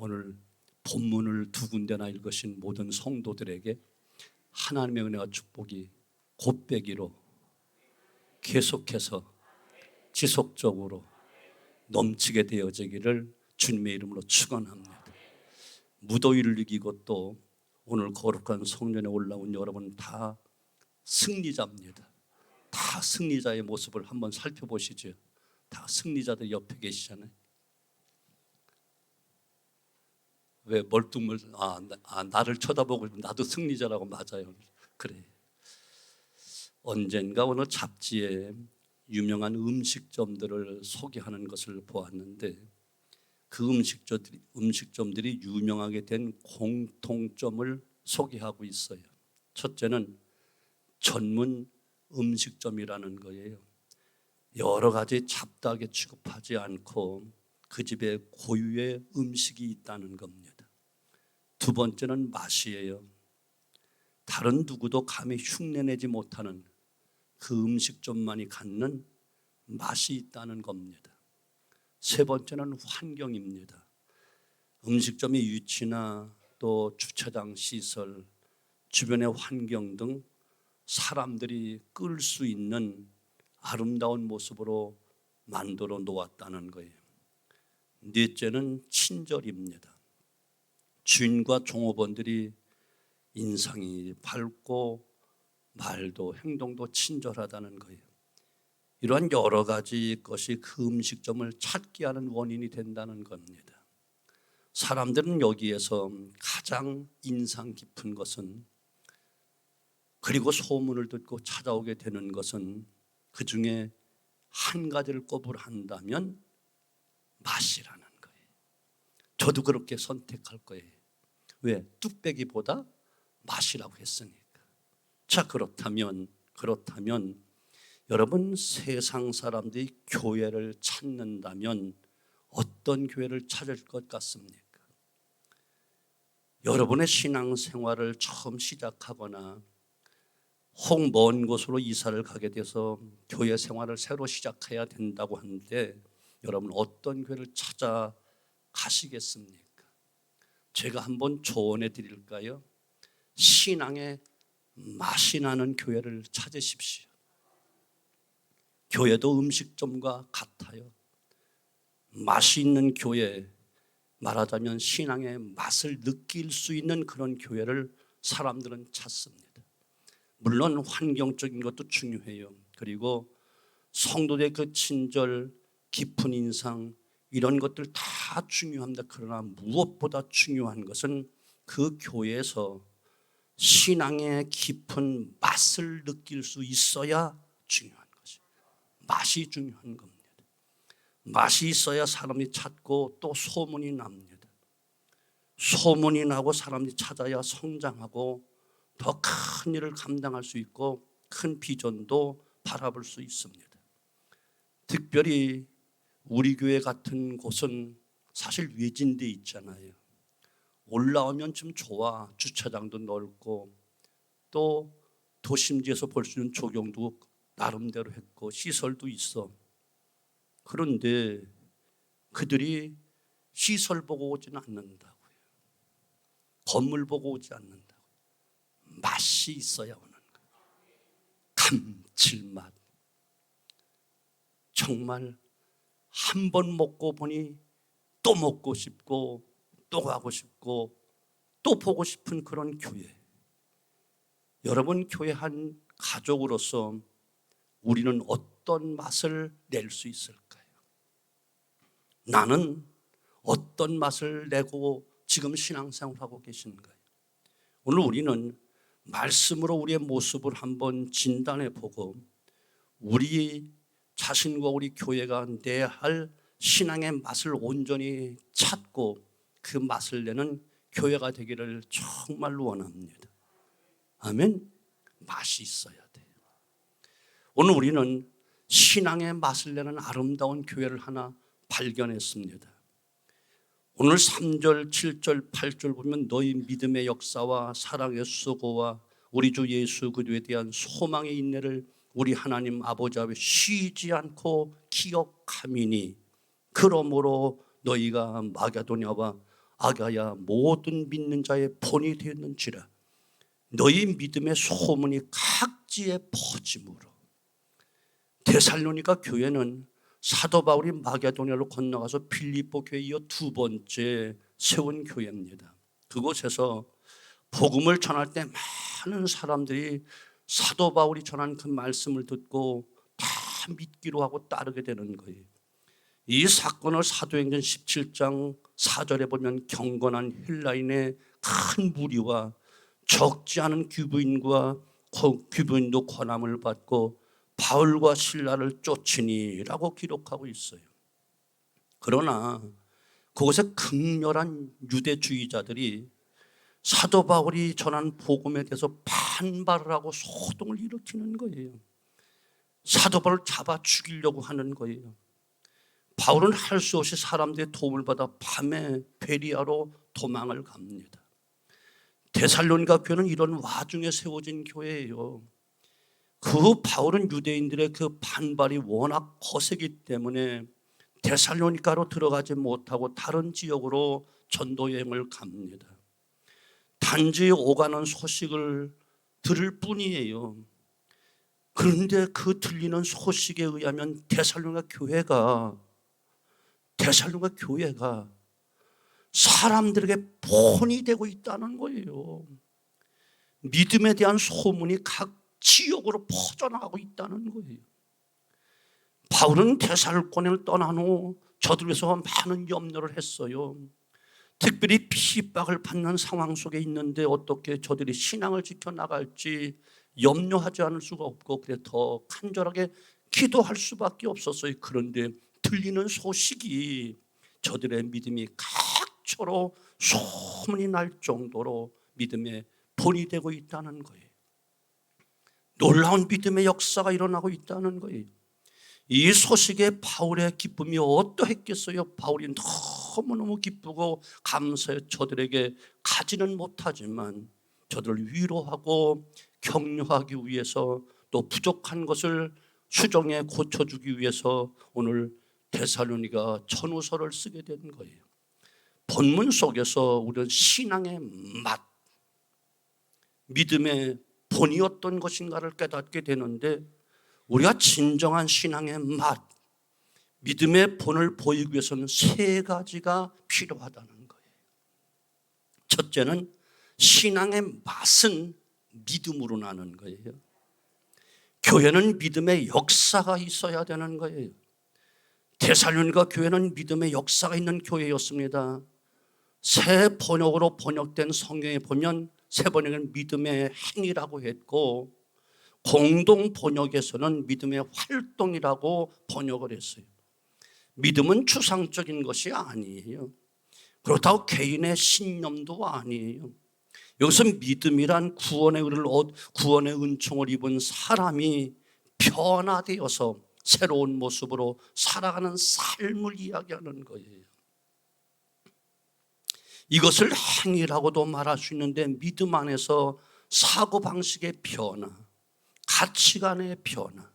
오늘 본문을 두 군데나 읽으신 모든 성도들에게 하나님의 은혜와 축복이 곱배기로 계속해서 지속적으로 넘치게 되어지기를 주님의 이름으로 축원합니다. 무더위를 이기고 또 오늘 거룩한 성전에 올라온 여러분 다 승리자입니다. 다 승리자의 모습을 한번 살펴보시죠. 다 승리자들 옆에 계시잖아요. 왜 멀뚱멀 나를 쳐다보고 나도 승리자라고. 맞아요. 그래. 언젠가 어느 잡지에 유명한 음식점들을 소개하는 것을 보았는데 그 음식점들이 유명하게 된 공통점을 소개하고 있어요. 첫째는 전문 음식점이라는 거예요. 여러 가지 잡다하게 취급하지 않고 그 집에 고유의 음식이 있다는 겁니다. 두 번째는 맛이에요. 다른 누구도 감히 흉내내지 못하는 그 음식점만이 갖는 맛이 있다는 겁니다. 세 번째는 환경입니다. 음식점의 위치나 또 주차장 시설, 주변의 환경 등 사람들이 끌 수 있는 아름다운 모습으로 만들어 놓았다는 거예요. 넷째는 친절입니다. 주인과 종업원들이 인상이 밝고 말도 행동도 친절하다는 거예요. 이러한 여러 가지 것이 그 음식점을 찾게 하는 원인이 된다는 겁니다. 사람들은 여기에서 가장 인상 깊은 것은, 그리고 소문을 듣고 찾아오게 되는 것은 그 중에 한 가지를 꼽으한다면 맛이라는 거예요. 저도 그렇게 선택할 거예요. 왜? 뚝배기보다 맛이라고 했으니까. 자, 그렇다면 여러분, 세상 사람들이 교회를 찾는다면 어떤 교회를 찾을 것 같습니까? 여러분의 신앙생활을 처음 시작하거나 혹 먼 곳으로 이사를 가게 돼서 교회 생활을 새로 시작해야 된다고 하는데 여러분 어떤 교회를 찾아가시겠습니까? 제가 한번 조언해 드릴까요? 신앙의 맛이 나는 교회를 찾으십시오. 교회도 음식점과 같아요. 맛이 있는 교회, 말하자면 신앙의 맛을 느낄 수 있는 그런 교회를 사람들은 찾습니다. 물론 환경적인 것도 중요해요. 그리고 성도들의 그 친절, 깊은 인상, 이런 것들 다 중요합니다. 그러나 무엇보다 중요한 것은 그 교회에서 신앙의 깊은 맛을 느낄 수 있어야 중요한 것이에요. 맛이 중요한 겁니다. 맛이 있어야 사람이 찾고 또 소문이 납니다. 소문이 나고 사람이 찾아야 성장하고 더 큰 일을 감당할 수 있고 큰 비전도 바라볼 수 있습니다. 특별히 우리 교회 같은 곳은 사실 외진데 있잖아요. 올라오면 좀 좋아. 주차장도 넓고 또 도심지에서 볼 수 있는 조경도 나름대로 했고 시설도 있어. 그런데 그들이 시설 보고 오지는 않는다고요. 건물 보고 오지 않는다고요. 맛이 있어야 오는 거예요. 감칠맛. 정말 한 번 먹고 보니 또 먹고 싶고 또 가고 싶고 또 보고 싶은 그런 교회. 여러분, 교회 한 가족으로서 우리는 어떤 맛을 낼 수 있을까요? 나는 어떤 맛을 내고 지금 신앙생활하고 계신가요? 오늘 우리는 말씀으로 우리의 모습을 한번 진단해 보고 우리 자신과 우리 교회가 내야 할 신앙의 맛을 온전히 찾고 그 맛을 내는 교회가 되기를 정말로 원합니다. 아멘. 맛이 있어야 돼요. 오늘 우리는 신앙의 맛을 내는 아름다운 교회를 하나 발견했습니다. 오늘 3절, 7절, 8절 보면 너희 믿음의 역사와 사랑의 수고와 우리 주 예수 그리스도에 대한 소망의 인내를 우리 하나님 아버지 앞에 쉬지 않고 기억함이니 그러므로 너희가 마게도냐와 아가야 모든 믿는 자의 본이 되었는지라 너희 믿음의 소문이 각지에 퍼짐으로. 데살로니가 교회는 사도 바울이 마게도냐로 건너가서 빌립보 교회에 이어 두 번째 세운 교회입니다. 그곳에서 복음을 전할 때 많은 사람들이 사도 바울이 전한 그 말씀을 듣고 다 믿기로 하고 따르게 되는 거예요. 이 사건을 사도행전 17장 4절에 보면 경건한 헬라인의 큰 무리와 적지 않은 귀부인도 권함을 받고 바울과 실라를 쫓으니라고 기록하고 있어요. 그러나 그곳에 극렬한 유대주의자들이 사도 바울이 전한 복음에 대해서 반발을 하고 소동을 일으키는 거예요. 사도 바울을 잡아 죽이려고 하는 거예요. 바울은 할 수 없이 사람들의 도움을 받아 밤에 베리아로 도망을 갑니다. 데살로니가 교회는 이런 와중에 세워진 교회예요. 그 바울은 유대인들의 그 반발이 워낙 거세기 때문에 데살로니가로 들어가지 못하고 다른 지역으로 전도 여행을 갑니다. 단지 오가는 소식을 들을 뿐이에요. 그런데 그 들리는 소식에 의하면 데살로니가 교회가 사람들에게 본이 되고 있다는 거예요. 믿음에 대한 소문이 각 지역으로 퍼져나가고 있다는 거예요. 바울은 데살로니가를 떠난 후 저들 위해서 많은 염려를 했어요. 특별히 핍박을 받는 상황 속에 있는데 어떻게 저들이 신앙을 지켜나갈지 염려하지 않을 수가 없고 그래 더 간절하게 기도할 수밖에 없었어요. 그런데 들리는 소식이 저들의 믿음이 각처로 소문이 날 정도로 믿음의 본이 되고 있다는 거예요. 놀라운 믿음의 역사가 일어나고 있다는 거예요. 이 소식에 바울의 기쁨이 어떠했겠어요? 바울이 너무너무 기쁘고 감사해 저들에게 가지는 못하지만 저들을 위로하고 격려하기 위해서 또 부족한 것을 수정해 고쳐주기 위해서 오늘 데살로니가 전후서를 쓰게 된 거예요. 본문 속에서 우리는 신앙의 맛, 믿음의 본이 어떤 것인가를 깨닫게 되는데 우리가 진정한 신앙의 맛, 믿음의 본을 보이기 위해서는 세 가지가 필요하다는 거예요. 첫째는 신앙의 맛은 믿음으로 나는 거예요. 교회는 믿음의 역사가 있어야 되는 거예요. 데살로니가 교회는 믿음의 역사가 있는 교회였습니다. 새 번역으로 번역된 성경에 보면 새 번역은 믿음의 행위라고 했고 공동 번역에서는 믿음의 활동이라고 번역을 했어요. 믿음은 추상적인 것이 아니에요. 그렇다고 개인의 신념도 아니에요. 여기서 믿음이란 구원의 은총을 입은 사람이 변화되어서 새로운 모습으로 살아가는 삶을 이야기하는 거예요. 이것을 행위라고도 말할 수 있는데 믿음 안에서 사고방식의 변화, 가치관의 변화,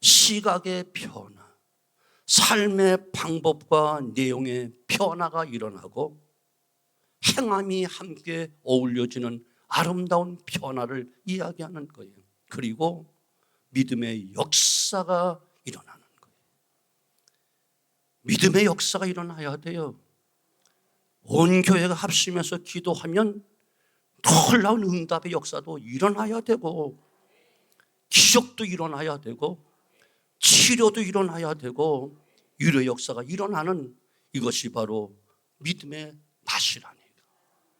시각의 변화, 삶의 방법과 내용의 변화가 일어나고 행함이 함께 어울려지는 아름다운 변화를 이야기하는 거예요. 그리고 믿음의 역사가 일어나는 거예요. 믿음의 역사가 일어나야 돼요. 온 교회가 합심해서 기도하면 놀라운 응답의 역사도 일어나야 되고 기적도 일어나야 되고 치료도 일어나야 되고 위로의 역사가 일어나는 이것이 바로 믿음의 맛이라니까.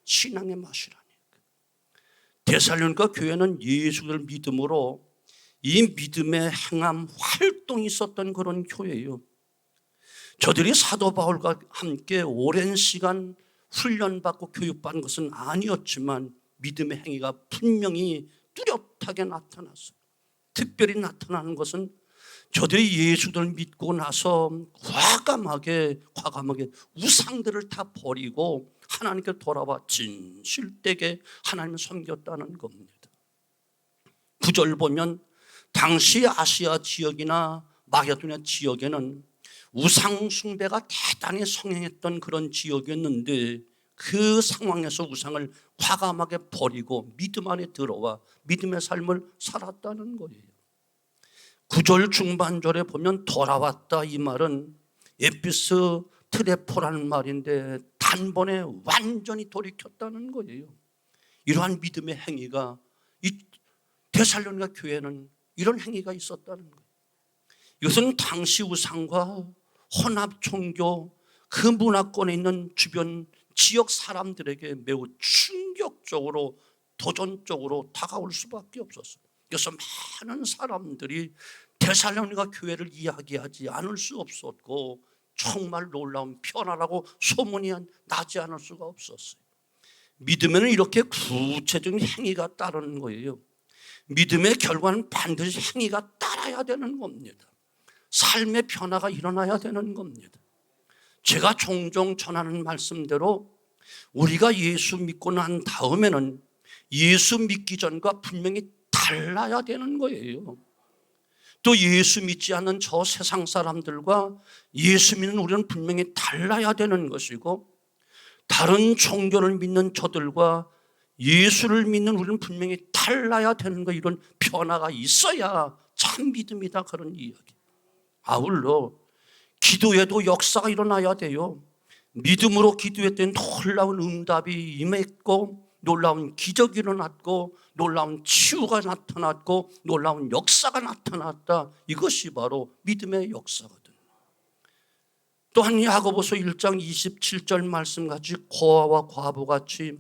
신앙의 맛이라니까. 데살로니가 교회는 예수를 믿음으로 이 믿음의 행함 활동이 있었던 그런 교회예요. 저들이 사도 바울과 함께 오랜 시간 훈련받고 교육받은 것은 아니었지만 믿음의 행위가 분명히 뚜렷하게 나타났어요. 특별히 나타나는 것은 저들이 예수를 믿고 나서 과감하게 우상들을 다 버리고 하나님께 돌아와 진실되게 하나님을 섬겼다는 겁니다. 9절 보면 당시 아시아 지역이나 마게도냐 지역에는 우상 숭배가 대단히 성행했던 그런 지역이었는데 그 상황에서 우상을 과감하게 버리고 믿음 안에 들어와 믿음의 삶을 살았다는 거예요. 9절 중반절에 보면 돌아왔다, 이 말은 에피스 트레포라는 말인데 단번에 완전히 돌이켰다는 거예요. 이러한 믿음의 행위가, 이 데살로니가 교회는 이런 행위가 있었다는 거예요. 이것은 당시 우상과 혼합 종교 그 문화권에 있는 주변 지역 사람들에게 매우 충격적으로 도전적으로 다가올 수밖에 없었어요. 그래서 많은 사람들이 데살로니가 교회를 이야기하지 않을 수 없었고 정말 놀라운 변화라고 소문이 나지 않을 수가 없었어요. 믿으면 이렇게 구체적인 행위가 따르는 거예요. 믿음의 결과는 반드시 행위가 따라야 되는 겁니다. 삶의 변화가 일어나야 되는 겁니다. 제가 종종 전하는 말씀대로 우리가 예수 믿고 난 다음에는 예수 믿기 전과 분명히 달라야 되는 거예요. 또 예수 믿지 않는 저 세상 사람들과 예수 믿는 우리는 분명히 달라야 되는 것이고, 다른 종교를 믿는 저들과 예수를 믿는 우리는 분명히 달라야 되는 거, 이런 변화가 있어야 참 믿음이다, 그런 이야기. 아울러 기도에도 역사가 일어나야 돼요. 믿음으로 기도했더니 놀라운 응답이 임했고 놀라운 기적이 일어났고 놀라운 치유가 나타났고 놀라운 역사가 나타났다. 이것이 바로 믿음의 역사거든요. 또한 야고보서 1장 27절 말씀같이 고아와 과부같이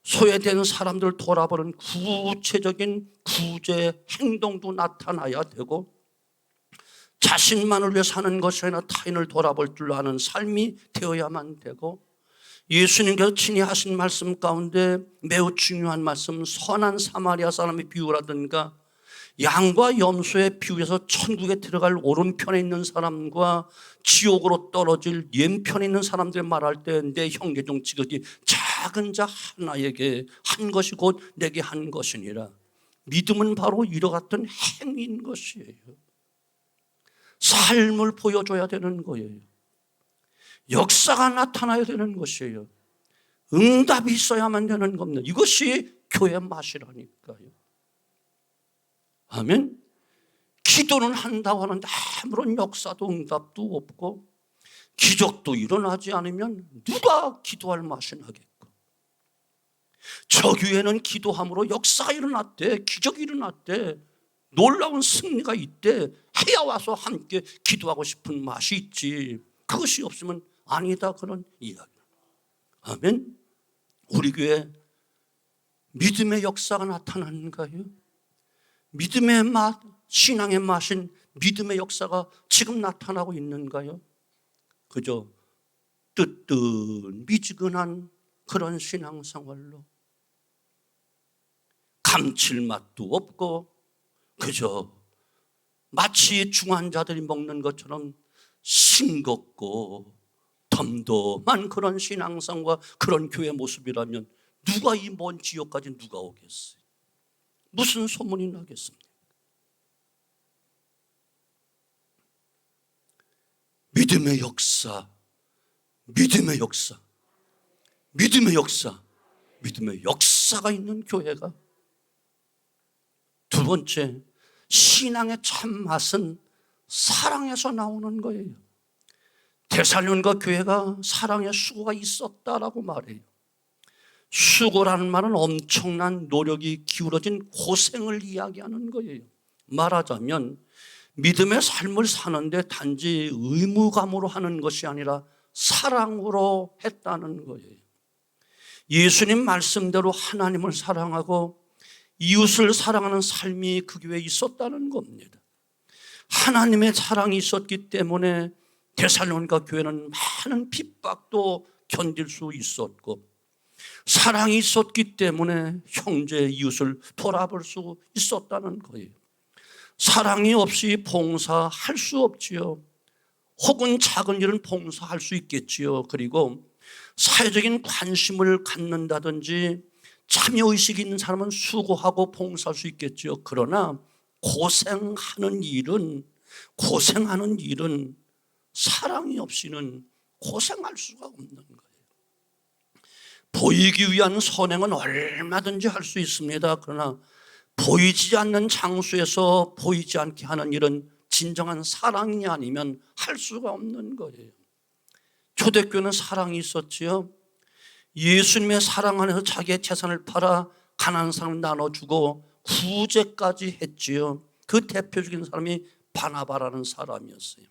소외된 사람들을 돌아보는 구체적인 구제 행동도 나타나야 되고, 자신만을 위해 사는 것이 아니라 타인을 돌아볼 줄 아는 삶이 되어야만 되고, 예수님께서 친히 하신 말씀 가운데 매우 중요한 말씀, 선한 사마리아 사람의 비유라든가 양과 염소의 비유에서 천국에 들어갈 오른편에 있는 사람과 지옥으로 떨어질 왼편에 있는 사람들 말할 때 내 형제 중 지극히 작은 자 하나에게 한 것이 곧 내게 한 것이니라. 믿음은 바로 이와 같은 행위인 것이에요. 삶을 보여줘야 되는 거예요. 역사가 나타나야 되는 것이에요. 응답이 있어야만 되는 겁니다. 이것이 교회 맛이라니까요. 아멘. 기도는 한다고 하는데 아무런 역사도 응답도 없고 기적도 일어나지 않으면 누가 기도할 맛이 나겠고, 저 교회는 기도함으로 역사가 일어났대, 기적이 일어났대, 놀라운 승리가 있대, 해야 와서 함께 기도하고 싶은 맛이 있지, 그것이 없으면 아니다, 그런 이야기. 아멘. 우리 교회 믿음의 역사가 나타나는가요? 믿음의 맛, 신앙의 맛인 믿음의 역사가 지금 나타나고 있는가요? 그저 뜨뜻미지근한 그런 신앙생활로 감칠맛도 없고 그저 마치 중환자들이 먹는 것처럼 싱겁고 덤덤한 그런 신앙생활과 그런 교회 모습이라면 누가 이 먼 지역까지 누가 오겠어요? 무슨 소문이 나겠습니까? 믿음의 역사, 믿음의 역사, 믿음의 역사, 믿음의 역사가 있는 교회가. 두 번째, 신앙의 참맛은 사랑에서 나오는 거예요. 데살로니가 교회가 사랑의 수고가 있었다라고 말해요. 수고라는 말은 엄청난 노력이 기울어진 고생을 이야기하는 거예요. 말하자면 믿음의 삶을 사는데 단지 의무감으로 하는 것이 아니라 사랑으로 했다는 거예요. 예수님 말씀대로 하나님을 사랑하고 이웃을 사랑하는 삶이 그 교회에 있었다는 겁니다. 하나님의 사랑이 있었기 때문에 데살로니가 교회는 많은 핍박도 견딜 수 있었고, 사랑이 있었기 때문에 형제 이웃을 돌아볼 수 있었다는 거예요. 사랑이 없이 봉사할 수 없지요. 혹은 작은 일은 봉사할 수 있겠지요. 그리고 사회적인 관심을 갖는다든지 참여의식이 있는 사람은 수고하고 봉사할 수 있겠지요. 그러나 고생하는 일은 사랑이 없이는 고생할 수가 없는 거예요. 보이기 위한 선행은 얼마든지 할 수 있습니다. 그러나 보이지 않는 장소에서 보이지 않게 하는 일은 진정한 사랑이 아니면 할 수가 없는 거예요. 초대교회는 사랑이 있었지요. 예수님의 사랑 안에서 자기의 재산을 팔아 가난한 사람을 나눠주고 구제까지 했지요. 그 대표적인 사람이 바나바라는 사람이었어요.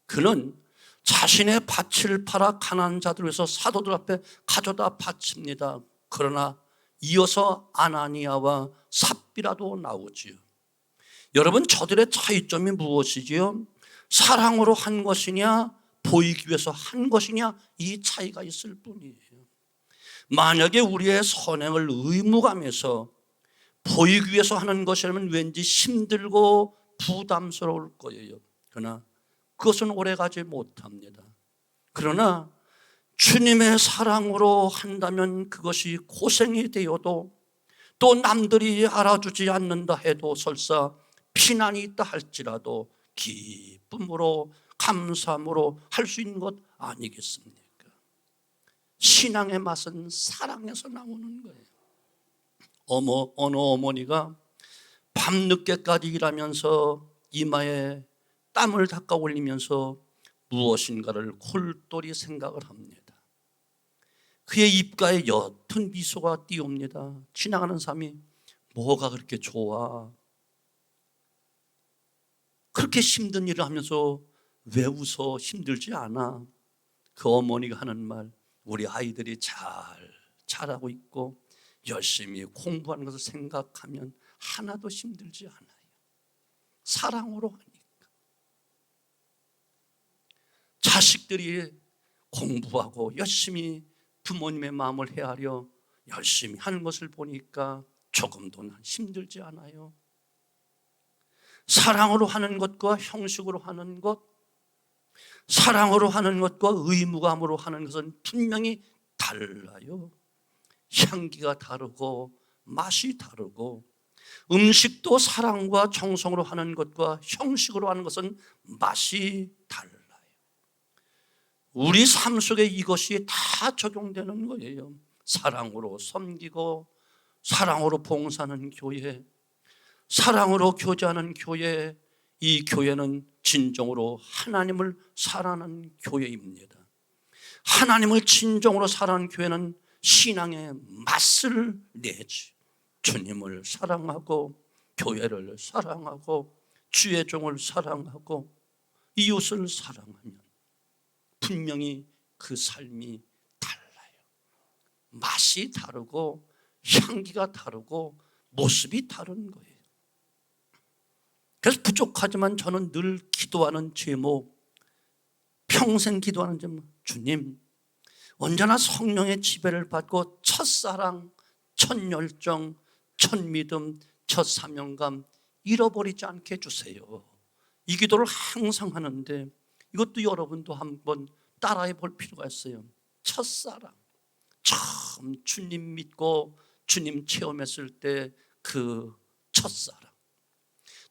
그는 자신의 밭을 팔아 가난한 자들을 위해서 사도들 앞에 가져다 바칩니다. 그러나 이어서 아나니아와 삽비라도 나오지요. 여러분, 저들의 차이점이 무엇이지요? 사랑으로 한 것이냐 보이기 위해서 한 것이냐, 이 차이가 있을 뿐이에요. 만약에 우리의 선행을 의무감에서 보이기 위해서 하는 것이라면 왠지 힘들고 부담스러울 거예요. 그러나 그것은 오래가지 못합니다. 그러나 주님의 사랑으로 한다면 그것이 고생이 되어도, 또 남들이 알아주지 않는다 해도, 설사 피난이 있다 할지라도 기쁨으로 감사함으로 할 수 있는 것 아니겠습니까? 신앙의 맛은 사랑에서 나오는 거예요. 어느 어머니가 밤늦게까지 일하면서 이마에 땀을 닦아 올리면서 무엇인가를 골똘히 생각을 합니다. 그의 입가에 옅은 미소가 띄웁니다. 지나가는 사람이 뭐가 그렇게 좋아? 그렇게 힘든 일을 하면서 왜 웃어? 힘들지 않아? 그 어머니가 하는 말, 우리 아이들이 잘하고 있고 열심히 공부하는 것을 생각하면 하나도 힘들지 않아요. 사랑으로 하니까. 자식들이 공부하고 열심히 부모님의 마음을 헤아려 열심히 하는 것을 보니까 조금도 힘들지 않아요. 사랑으로 하는 것과 형식으로 하는 것, 사랑으로 하는 것과 의무감으로 하는 것은 분명히 달라요. 향기가 다르고 맛이 다르고, 음식도 사랑과 정성으로 하는 것과 형식으로 하는 것은 맛이 달라요. 우리 삶 속에 이것이 다 적용되는 거예요. 사랑으로 섬기고, 사랑으로 봉사하는 교회, 사랑으로 교제하는 교회, 이 교회는 진정으로 하나님을 사랑하는 교회입니다. 하나님을 진정으로 사랑하는 교회는 신앙의 맛을 내지. 주님을 사랑하고, 교회를 사랑하고, 주의 종을 사랑하고, 이웃을 사랑하면 분명히 그 삶이 달라요. 맛이 다르고 향기가 다르고 모습이 다른 거예요. 그래서 부족하지만 저는 늘 기도하는 제목, 평생 기도하는 제목, 주님, 언제나 성령의 지배를 받고 첫사랑, 첫열정, 첫믿음, 첫사명감 잃어버리지 않게 해주세요. 이 기도를 항상 하는데 이것도 여러분도 한번 따라해 볼 필요가 있어요. 첫사랑, 처음 주님 믿고 주님 체험했을 때 그 첫사랑,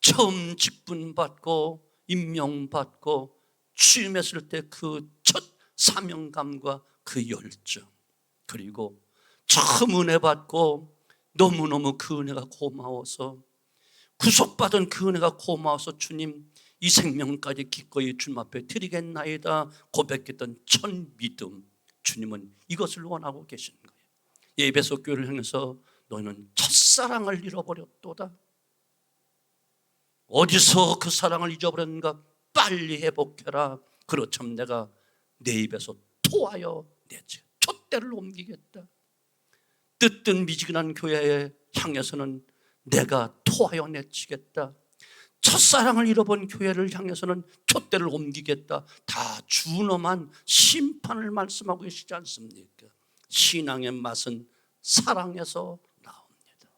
처음 직분받고 임명받고 취임했을 때 그 첫 사명감과 그 열정, 그리고 처음 은혜 받고 너무너무 그 은혜가 고마워서, 구속받은 그 은혜가 고마워서 주님 이 생명까지 기꺼이 주님 앞에 드리겠나이다 고백했던 첫 믿음, 주님은 이것을 원하고 계신 거예요. 에베소 교회를 향해서 너희는 첫사랑을 잃어버렸도다. 어디서 그 사랑을 잊어버렸는가? 빨리 회복해라. 그렇다면 내가 내 입에서 토하여 내지 촛대를 옮기겠다. 뜨뜻 미지근한 교회에 향해서는 내가 토하여 내치겠다. 첫사랑을 잃어본 교회를 향해서는 촛대를 옮기겠다. 다 준엄한 심판을 말씀하고 계시지 않습니까? 신앙의 맛은 사랑에서 나옵니다.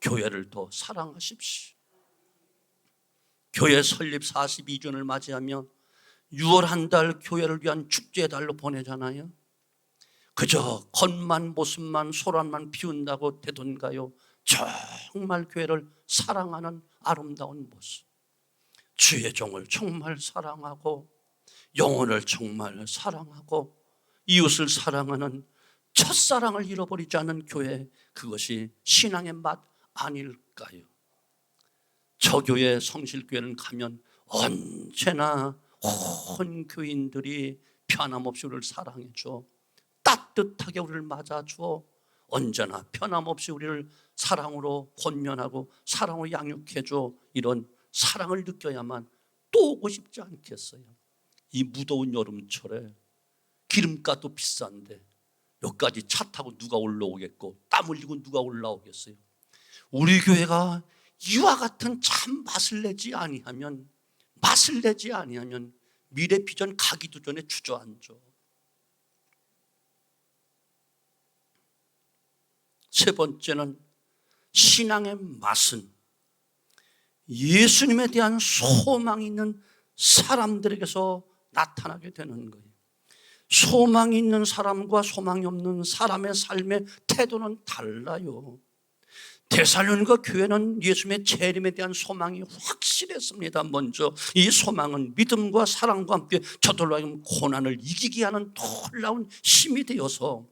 교회를 더 사랑하십시오. 교회 설립 42주년을 맞이하며 6월 한 달 교회를 위한 축제의 달로 보내잖아요. 그저 겉만 모습만 소란만 피운다고 되던가요? 정말 교회를 사랑하는 아름다운 모습, 주의 종을 정말 사랑하고 영혼을 정말 사랑하고 이웃을 사랑하는 첫사랑을 잃어버리지 않은 교회, 그것이 신앙의 맛 아닐까요? 저 교회 성실교회는 가면 언제나 온 교인들이 변함없이 우리를 사랑해줘, 따뜻하게 우리를 맞아줘, 언제나 변함없이 우리를 사랑으로 권면하고 사랑으로 양육해줘. 이런 사랑을 느껴야만 또 오고 싶지 않겠어요? 이 무더운 여름철에 기름값도 비싼데 여기까지 차 타고 누가 올라오겠고, 땀 흘리고 누가 올라오겠어요? 우리 교회가 이와 같은 참 맛을 내지 아니하면 미래 비전 가기도 전에 주저앉아. 세 번째는, 신앙의 맛은 예수님에 대한 소망이 있는 사람들에게서 나타나게 되는 거예요. 소망이 있는 사람과 소망이 없는 사람의 삶의 태도는 달라요. 데살로니가 교회는 예수님의 재림에 대한 소망이 확실했습니다. 먼저 이 소망은 믿음과 사랑과 함께 저들로 하여금 고난을 이기게 하는 놀라운 힘이 되어서,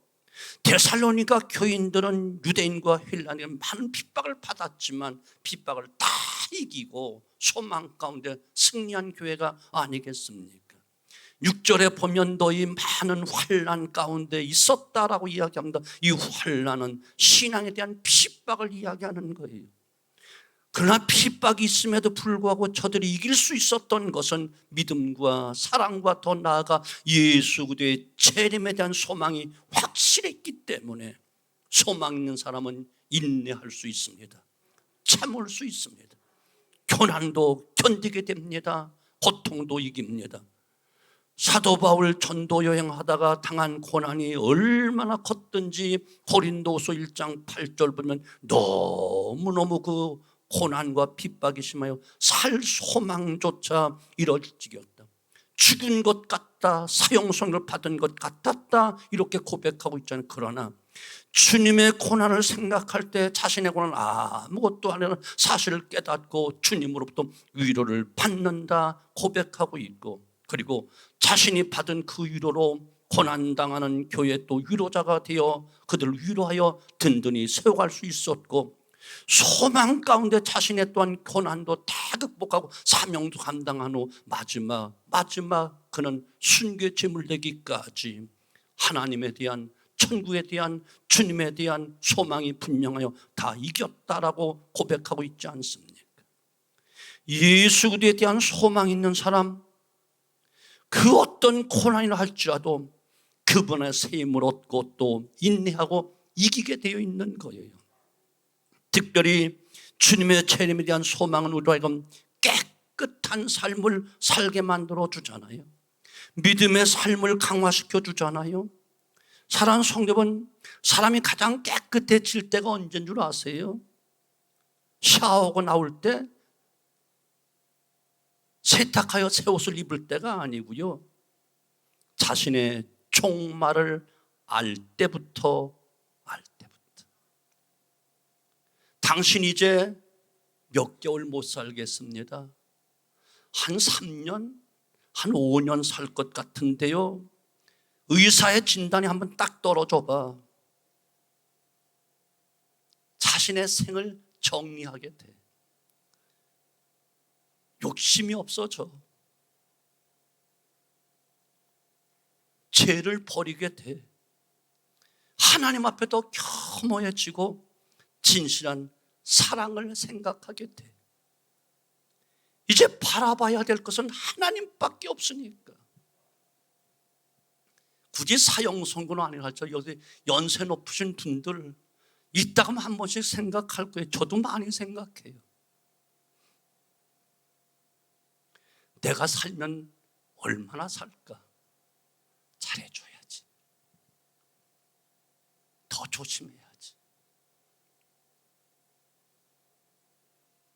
데살로니가 교인들은 유대인과 헬라인에게 많은 핍박을 받았지만 핍박을 다 이기고 소망 가운데 승리한 교회가 아니겠습니까? 6절에 보면 너희 많은 환난 가운데 있었다라고 이야기합니다. 이 환난은 신앙에 대한 핍박을 이야기하는 거예요. 그러나 핍박이 있음에도 불구하고 저들이 이길 수 있었던 것은 믿음과 사랑과 더 나아가 예수 그리스도의 재림에 대한 소망이 확실했기 때문에, 소망 있는 사람은 인내할 수 있습니다. 참을 수 있습니다. 고난도 견디게 됩니다. 고통도 이깁니다. 사도 바울 전도 여행하다가 당한 고난이 얼마나 컸든지 고린도서 1장 8절 보면 너무너무 그 고난과 핍박이 심하여 살 소망조차 이뤄질 지경이었다. 죽은 것 같다, 사형선고를 받은 것 같았다, 이렇게 고백하고 있잖아요. 그러나 주님의 고난을 생각할 때 자신의 고난은 아무것도 아니라는 사실을 깨닫고 주님으로부터 위로를 받는다 고백하고 있고, 그리고 자신이 받은 그 위로로 고난당하는 교회 또 위로자가 되어 그들을 위로하여 든든히 세워갈 수 있었고, 소망 가운데 자신의 또한 고난도 다 극복하고 사명도 감당한 후 마지막 그는 순교의 제물 되기까지 하나님에 대한, 천국에 대한, 주님에 대한 소망이 분명하여 다 이겼다라고 고백하고 있지 않습니까? 예수 그리스도에 대한 소망이 있는 사람, 그 어떤 고난이라 할지라도 그분의 새 힘을 얻고 또 인내하고 이기게 되어 있는 거예요. 특별히 주님의 재림에 대한 소망은 우리로 하여금 깨끗한 삶을 살게 만들어 주잖아요. 믿음의 삶을 강화시켜 주잖아요. 사랑하는 성도분, 사람이 가장 깨끗해질 때가 언제인 줄 아세요? 샤워하고 나올 때, 세탁하여 새 옷을 입을 때가 아니고요, 자신의 종말을 알 때부터. 당신 이제 몇 개월 못 살겠습니다. 한 3년, 한 5년 살 것 같은데요. 의사의 진단이 한번 딱 떨어져 봐. 자신의 생을 정리하게 돼. 욕심이 없어져. 죄를 버리게 돼. 하나님 앞에 더 겸허해지고 진실한 사랑을 생각하게 돼. 이제 바라봐야 될 것은 하나님밖에 없으니까. 굳이 사형 선고는 아니라 여기 연세 높으신 분들 이따가 한 번씩 생각할 거예요. 저도 많이 생각해요. 내가 살면 얼마나 살까? 잘해줘야지. 더 조심해야지.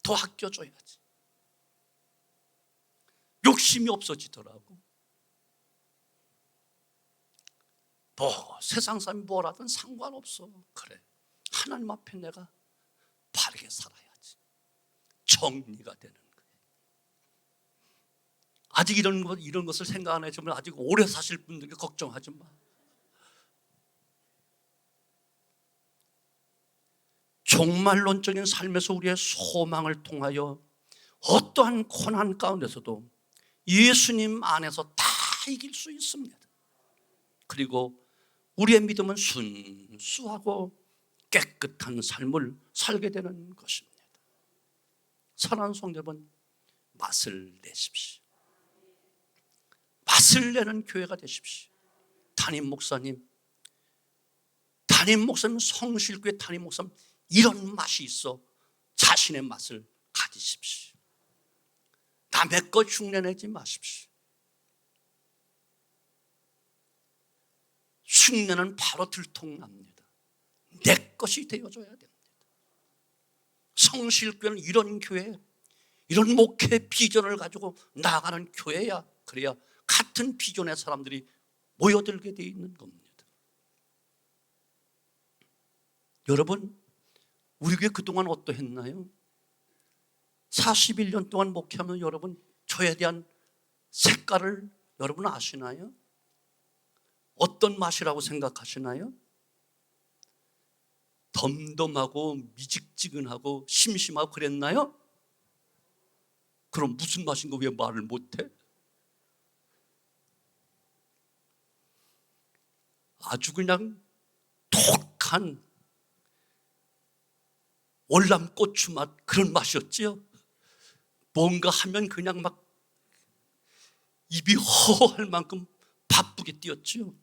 더 아껴줘야지. 욕심이 없어지더라고. 뭐 세상 사람이 뭐라든 상관없어. 그래, 하나님 앞에 내가 바르게 살아야지. 정리가 되는 거예요. 아직 이런 것을 생각 안 해주면 아직 오래 사실 분들에게 걱정하지 마. 종말론적인 삶에서 우리의 소망을 통하여 어떠한 고난 가운데서도 예수님 안에서 다 이길 수 있습니다. 그리고 우리의 믿음은 순수하고 깨끗한 삶을 살게 되는 것입니다. 사랑하는 성도 여러분, 맛을 내십시오. 맛을 내는 교회가 되십시오. 담임 목사님, 성실교회 담임 목사님, 이런 맛이 있어 자신의 맛을 가지십시오. 남의 것 흉내내지 마십시오. 흉내는 바로 들통납니다. 내 것이 되어줘야 됩니다. 성실교회는 이런 교회, 이런 목회 비전을 가지고 나아가는 교회야. 그래야 같은 비전의 사람들이 모여들게 되어 있는 겁니다. 여러분, 우리 교회 그동안 어떠했나요? 41년 동안 목회하면 여러분, 저에 대한 색깔을 여러분 아시나요? 어떤 맛이라고 생각하시나요? 덤덤하고 미직지근하고 심심하고 그랬나요? 그럼 무슨 맛인 거 왜 말을 못해? 아주 그냥 독한 월남고추 맛, 그런 맛이었지요. 뭔가 하면 그냥 막 입이 허할 만큼 바쁘게 뛰었지요.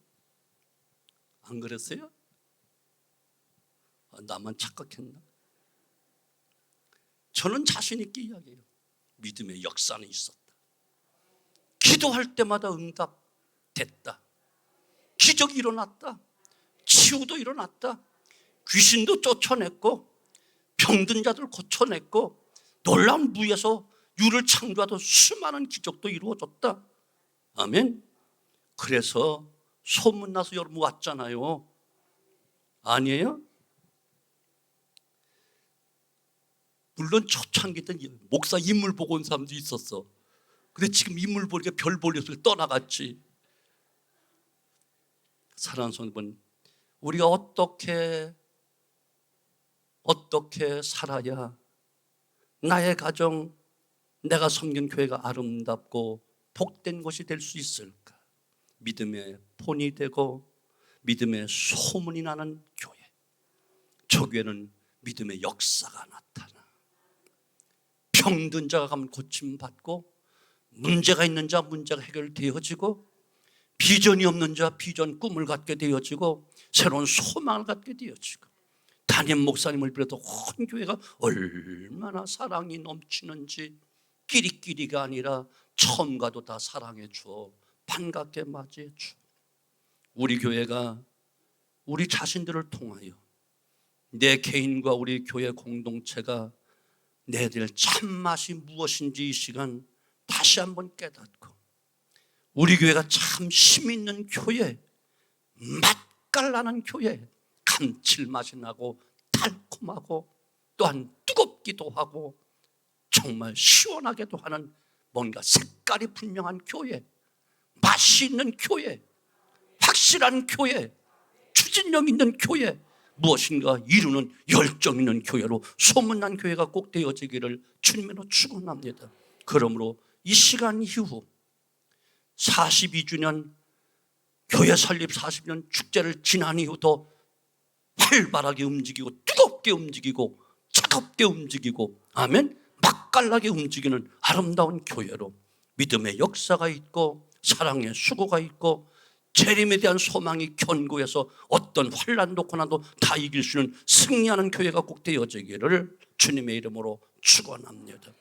안 그랬어요? 나만 착각했나? 저는 자신 있게 이야기해요. 믿음의 역사는 있었다. 기도할 때마다 응답됐다. 기적이 일어났다. 치유도 일어났다. 귀신도 쫓아냈고 병든 자들 고쳐냈고 놀라운 무에서 유를 창조하던 수많은 기적도 이루어졌다. 아멘. 그래서 소문나서 여러분 왔잖아요. 아니에요? 물론 초창기 때 목사 인물 보고 온 사람도 있었어. 근데 지금 인물 보니까 별 볼려서 떠나갔지. 사랑하는 성도분, 우리가 어떻게 살아야 나의 가정, 내가 섬긴 교회가 아름답고 복된 것이 될 수 있을까? 믿음의 본이 되고 믿음의 소문이 나는 교회, 저 교회는 믿음의 역사가 나타나. 병든 자가 가면 고침받고, 문제가 있는 자 문제가 해결되어지고, 비전이 없는 자 비전 꿈을 갖게 되어지고, 새로운 소망을 갖게 되어지고, 담임 목사님을 비롯해 온 교회가 얼마나 사랑이 넘치는지, 끼리끼리가 아니라 처음과도 다 사랑해 주어 반갑게 맞이해 주어. 우리 교회가 우리 자신들을 통하여 내 개인과 우리 교회 공동체가 내야 될 참맛이 무엇인지 이 시간 다시 한번 깨닫고, 우리 교회가 참 힘있는 교회, 맛깔나는 교회, 감칠맛이 나고 달콤하고 또한 뜨겁기도 하고 정말 시원하게도 하는 뭔가 색깔이 분명한 교회, 맛이 있는 교회, 확실한 교회, 추진력 있는 교회, 무엇인가 이루는 열정 있는 교회로 소문난 교회가 꼭 되어지기를 주님으로 축원합니다. 그러므로 이 시간 이후 42주년 교회 설립 40년 축제를 지난 이후도 활발하게 움직이고 뜨겁게 움직이고 차갑게 움직이고, 아멘, 맛깔나게 움직이는 아름다운 교회로 믿음의 역사가 있고 사랑의 수고가 있고 재림에 대한 소망이 견고해서 어떤 환난도 고난도 다 이길 수 있는 승리하는 교회가 꼭 되어지기를 주님의 이름으로 축원합니다.